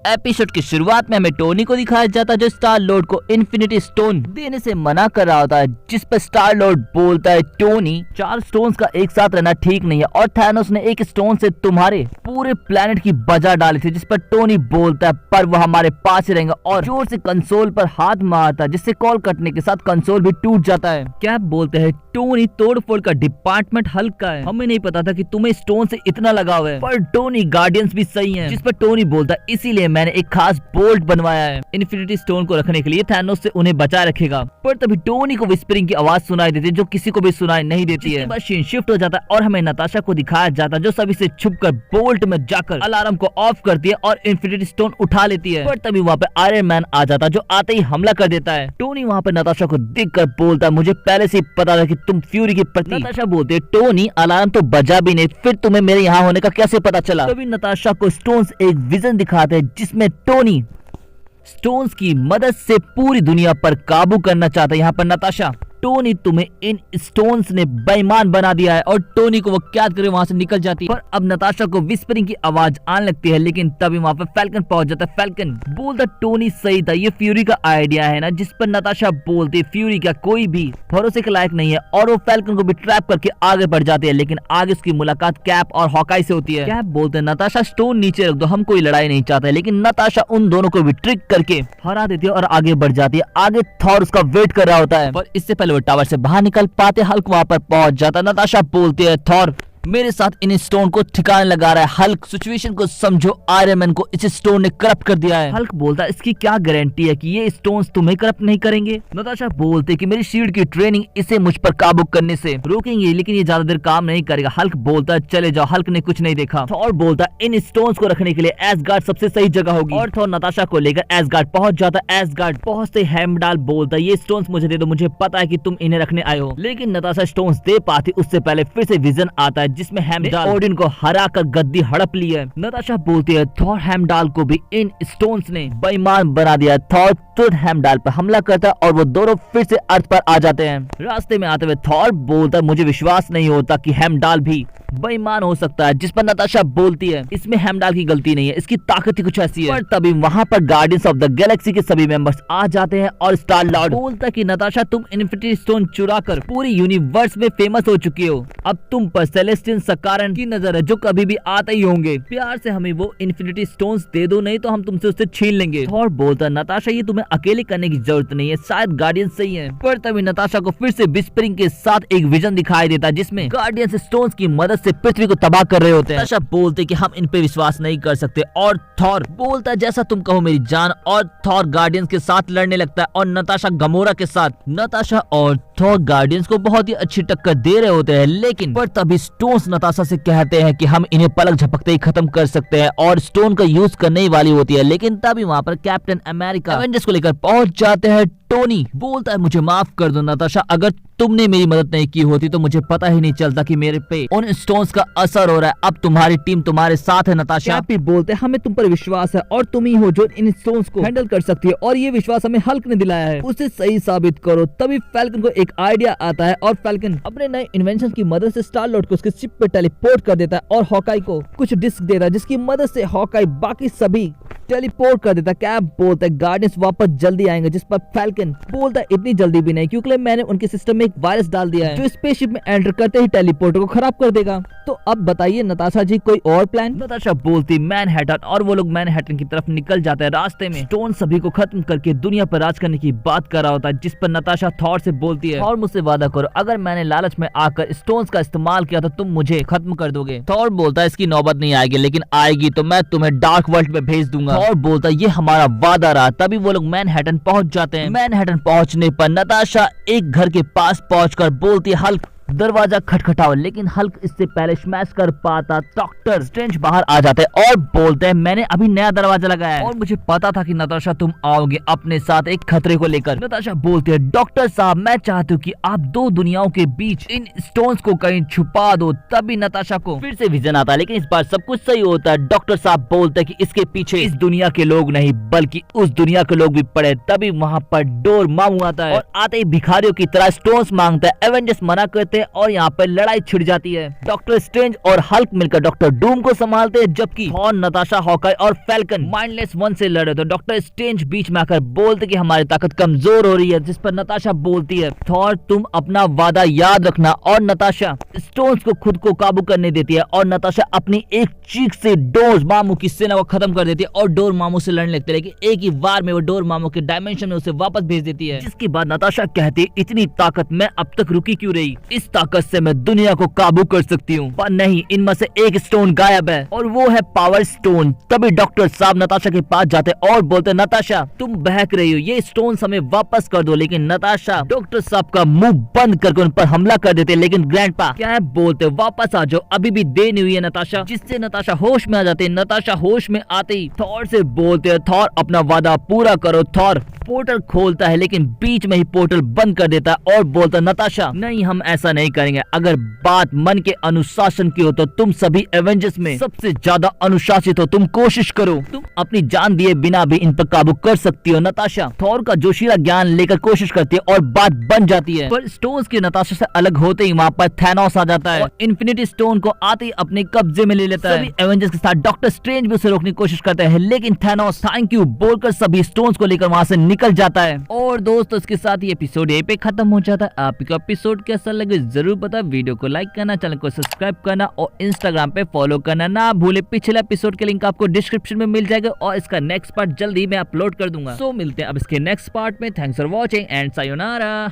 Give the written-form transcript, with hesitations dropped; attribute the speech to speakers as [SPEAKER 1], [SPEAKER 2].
[SPEAKER 1] Episode की शुरुआत में हमें टोनी को दिखाया जाता है जो स्टार लॉर्ड को इन्फिनिटी स्टोन देने से मना कर रहा होता है, जिस पर स्टार लॉर्ड बोलता है टोनी 4 स्टोन्स का एक साथ रहना ठीक नहीं है और थैनोस ने एक स्टोन से तुम्हारे पूरे प्लेनेट की बजा डाली थी, जिस पर टोनी बोलता है पर वो हमारे पास ही रहेंगे और जोर से कंसोल पर हाथ मारता है, जिससे कॉल कटने के साथ कंसोल भी टूट जाता है। कैप बोलते हैं टोनी तोड़फोड़ का डिपार्टमेंट हल्क का है, हमें नहीं पता था कि तुम्हें स्टोन से इतना लगाव है, पर टोनी गार्डियंस भी सही है, जिस पर टोनी बोलता है इसीलिए मैंने एक खास बोल्ट बनवाया है इन्फिनिटी स्टोन को रखने के लिए, थैनोस से उन्हें बचा रखेगा। पर तभी टोनी को विस्परिंग की आवाज सुनाई देती है जो किसी को भी सुनाई नहीं देती है। बस सीन शिफ्ट हो जाता है और हमें नताशा को दिखाया जाता है जो सभी से छुपकर बोल्ट में जाकर अलार्म को ऑफ करती है और इन्फिनिटी स्टोन उठा लेती है। पर तभी वहाँ पे आयरन मैन आ जाता है जो आते ही हमला कर देता है। टोनी वहाँ पे नताशा को देखकर बोलता है मुझे पहले से ही पता था कि तुम फ्यूरी के प्रति। नताशा बोलते टोनी अलार्म तो बजा भी नहीं, फिर तुम्हें मेरे यहाँ होने का कैसे पता चला। तभी नताशा को स्टोन्स एक विजन दिखाते हैं जिसमें टोनी स्टोन्स की मदद से पूरी दुनिया पर काबू करना चाहता है। यहाँ पर नताशा टोनी तुम्हें इन स्टोन्स ने बेईमान बना दिया है और टोनी को वो कैद करके वहां से निकल जाती है। पर अब नताशा को विस्परिंग की आवाज आने लगती है, लेकिन तभी वहां पर फैल्कन पहुंच जाता है। फैल्कन बोलता टोनी सही था, ये फ्यूरी का आइडिया है ना, जिस पर नताशा बोलती फ्यूरी का कोई भी भरोसे के लायक नहीं है और वो फैल्कन को भी ट्रैप करके आगे बढ़ जाती है। लेकिन आगे उसकी मुलाकात कैप और हॉकाई से होती है। कैप बोलते हैं नताशा स्टोन नीचे रख दो, हम कोई लड़ाई नहीं चाहते, लेकिन नताशा उन दोनों को भी ट्रिक करके हरा देती है और आगे बढ़ जाती है। आगे थॉर उसका वेट कर रहा होता है, पर इससे पहले वो टावर से बाहर निकल पाते हल्क वहां पर पहुंच जाता। नताशा बोलती है थॉर मेरे साथ इन स्टोन को ठिकाने लगा रहा है, हल्क सिचुएशन को समझो, आयरन मैन को इस स्टोन ने करप्ट कर दिया है। हल्क बोलता है इसकी क्या गारंटी है कि ये स्टोन्स तुम्हें करप्ट नहीं करेंगे। नताशा बोलते कि मेरी शील्ड की ट्रेनिंग इसे मुझ पर काबू करने से रोकेंगे, लेकिन ये ज्यादा देर काम नहीं करेगा। हल्क बोलता है चले जाओ, हल्क ने कुछ नहीं देखा। थॉर बोलता है इन स्टोन्स को रखने के लिए एसगार्ड सबसे सही जगह होगी और थॉर नताशा को लेकर एसगार्ड पहुंच जाता है। एसगार्ड पहुंचते हेमडाल बोलता है ये स्टोन्स मुझे दे दो, मुझे पता है कि तुम इन्हें रखने आए हो। लेकिन नताशा स्टोन्स दे पाती उससे पहले फिर से विजन आता है जिसमें हेमडाल ओडिन को हरा कर गद्दी हड़प ली है। नताशा बोलती है थॉर हेमडाल को भी इन स्टोन्स ने बेईमान बना दिया। थॉर तुरंत हेमडाल पर हमला करता है और वो दोनों फिर से अर्थ पर आ जाते हैं। रास्ते में आते हुए थॉर बोलता है मुझे विश्वास नहीं होता कि हेमडाल भी बेईमान हो सकता है, जिस पर नताशा बोलती है इसमें हेमडाल की गलती नहीं है, इसकी ताकत ही कुछ ऐसी है। पर तभी वहां पर गार्डियंस ऑफ द गैलेक्सी के सभी मेंबर्स आ जाते हैं और स्टार लॉर्ड बोलता है कि नताशा तुम इन्फिनिटी स्टोन चुरा कर पूरी यूनिवर्स में फेमस हो चुकी हो, अब तुम पर सेलेस्टियन सकारण की नजर है जो कभी भी आते ही होंगे, प्यार से हमें वो इन्फिनिटी स्टोन्स दे दो, नहीं तो हम तुमसे उससे छीन लेंगे। थॉर बोलता है नताशा ये तुम्हें अकेले करने की जरूरत नहीं है, शायद गार्डियंस सही है। पर तभी नताशा को फिर से विस्परिंग के साथ एक विजन दिखाई देता है जिसमें गार्डियंस स्टोन्स की मदद से पृथ्वी को तबाह कर रहे होते हैं। नताशा बोलते कि हम इन पे विश्वास नहीं कर सकते और थॉर बोलता है जैसा तुम कहो मेरी जान, और थॉर गार्डियंस के साथ लड़ने लगता है और नताशा गमोरा के साथ। नताशा और थॉर गार्डियंस को बहुत ही अच्छी टक्कर दे रहे होते हैं, लेकिन पर तभी स्टोन्स नताशा से कहते हैं कि हम इन्हें पलक झपकते ही खत्म कर सकते हैं और स्टोन का यूज करने ही वाली होती है। लेकिन तभी वहाँ पर कैप्टन अमेरिका एवेंजर्स को लेकर पहुंच जाते हैं। टोनी बोलता है मुझे माफ कर दो नताशा, अगर तुमने मेरी मदद नहीं की होती तो मुझे पता ही नहीं चलता कि मेरे पे उन स्टोन्स का असर हो रहा है। अब तुम्हारी टीम तुम्हारे साथ है नताशा। कैप भी बोलते हैं हमें तुम पर विश्वास है और तुम ही हो जो इन स्टोन्स को हैंडल कर सकती है और ये विश्वास हमें हल्क ने दिलाया है, उसे सही साबित करो। तभी फैल्कन को एक आइडिया आता है और फैल्कन अपने नए इन्वेंशन की मदद से स्टार लॉर्ड को उसके शिप पे टेलीपोर्ट कर देता है और हॉकाई को कुछ डिस्क देता है जिसकी मदद से हॉकाई बाकी सभी टेलीपोर्ट कर देता है। कैप बोलता है गार्डियंस वापस जल्दी आएंगे, जिस पर फैल्कन बोलता है इतनी जल्दी भी नहीं, क्योंकि मैंने उनके सिस्टम में एक वायरस डाल दिया है जो स्पेसशिप में एंटर करते ही टेलीपोर्टर को खराब कर देगा। तो अब बताइए नताशा जी कोई और प्लान। नताशा बोलती मैनहट्टन, और वो लोग मैनहट्टन की तरफ निकल जाते हैं। रास्ते में स्टोन सभी को खत्म करके दुनिया पर राज करने की बात कर रहा होता है, जिस पर नताशा थॉर से बोलती है थॉर मुझसे वादा करो अगर मैंने लालच में आकर स्टोन्स का इस्तेमाल किया तो तुम मुझे खत्म कर दोगे। थॉर बोलता है इसकी नौबत नहीं आएगी, लेकिन आएगी तो मैं तुम्हें डार्क वर्ल्ड में भेज दूंगा। थॉर बोलता है ये हमारा वादा रहा। तभी वो लोग मैनहट्टन पहुंच जाते हैं। मैनहट्टन पहुंचने पर नताशा एक घर के पास पहुंचकर बोलती है हल्क दरवाजा खटखटाओ, लेकिन हल्क इससे पहले स्मैश कर पाता। डॉक्टर स्ट्रेंज बाहर आ जाते हैं और बोलते हैं मैंने अभी नया दरवाजा लगाया है और मुझे पता था कि नताशा तुम आओगे अपने साथ एक खतरे को लेकर। नताशा बोलते हैं डॉक्टर साहब मैं चाहती हूँ कि आप दो दुनियाओं के बीच इन स्टोन्स को कहीं छुपा दो। तभी नताशा को फिर से विजन आता है, लेकिन इस बार सब कुछ सही होता है। डॉक्टर साहब बोलते हैं कि इसके पीछे इस दुनिया के लोग नहीं बल्कि उस दुनिया के लोग भी पड़े। तभी वहाँ पर डोर मामू आता है और आते ही भिखारियों की तरह स्टोन्स मांगता है। एवेंजर्स मना करते हैं और यहाँ पे लड़ाई छिड़ जाती है। डॉक्टर स्ट्रेंज और हल्क मिलकर डॉक्टर डूम को संभालते हैं, जबकि थॉर, नताशा, हॉकाई और फैल्कन माइंडलेस वन से लड़े। तो डॉक्टर स्ट्रेंज बीच में आकर बोलते कि हमारी ताकत कमजोर हो रही है, जिस पर नताशा बोलती है, थॉर तुम अपना वादा याद रखना। और नताशा स्टोन्स को खुद को काबू करने देती है और नताशा अपनी एक चीख से डोर मामू की सेना को खत्म कर देती है और डोर मामू से लड़ने लगती है, लेकिन एक ही बार में वो डोर मामू के डायमेंशन में उसे वापस भेज देती है। जिसके बाद नताशा कहती है, इतनी ताकत मैं अब तक रुकी क्यों रही? इस ताकत से मैं दुनिया को काबू कर सकती हूँ। पर नहीं, इनमें से एक स्टोन गायब है और वो है पावर स्टोन। तभी डॉक्टर साहब नताशा के पास जाते और बोलते, नताशा तुम बहक रही हो, ये स्टोन हमें वापस कर दो। लेकिन नताशा डॉक्टर साहब का मुंह बंद करके उन पर हमला कर देते। लेकिन ग्रैंडपा क्या बोलते, वापस आ जाओ, अभी भी देर नहीं हुई है नताशा। जिससे नताशा होश में आ जाते। नताशा होश में आते ही थॉर से बोलते हैं, थॉर अपना वादा पूरा करो। थॉर पोर्टल खोलता है लेकिन बीच में ही पोर्टल बंद कर देता है और बोलता, नताशा नहीं, हम ऐसा नहीं करेंगे। अगर बात मन के अनुशासन की हो तो तुम सभी एवेंजर्स में सबसे ज्यादा अनुशासित हो, तुम कोशिश करो, तुम अपनी जान दिए बिना भी इन पर काबू कर सकती हो। नताशा थॉर का जोशीला ज्ञान लेकर कोशिश करती है और बात बन जाती है। पर स्टोन्स के नताशा से अलग होते ही वहाँ पर थैनोस आ जाता है और इन्फिनिटी स्टोन को आते ही अपने कब्जे में ले लेता है। सभी एवेंजर्स के साथ डॉक्टर स्ट्रेंज भी उसे रोकने की कोशिश करते हैं, लेकिन थैनोस थैंक यू बोलकर सभी स्टोन्स को लेकर वहाँ से निकल जाता है। और दोस्तों इसके साथ ये एपिसोड यहीं पे खत्म हो जाता है। आपको एपिसोड कैसा लगे जरूर बता, वीडियो को लाइक करना, चैनल को सब्सक्राइब करना और इंस्टाग्राम पे फॉलो करना ना भूले। पिछले एपिसोड के लिंक आपको डिस्क्रिप्शन में मिल जाएगा और इसका नेक्स्ट पार्ट जल्दी मैं अपलोड कर दूंगा। सो मिलते हैं अब इसके नेक्स्ट पार्ट में। Thanks for watching and sayonara.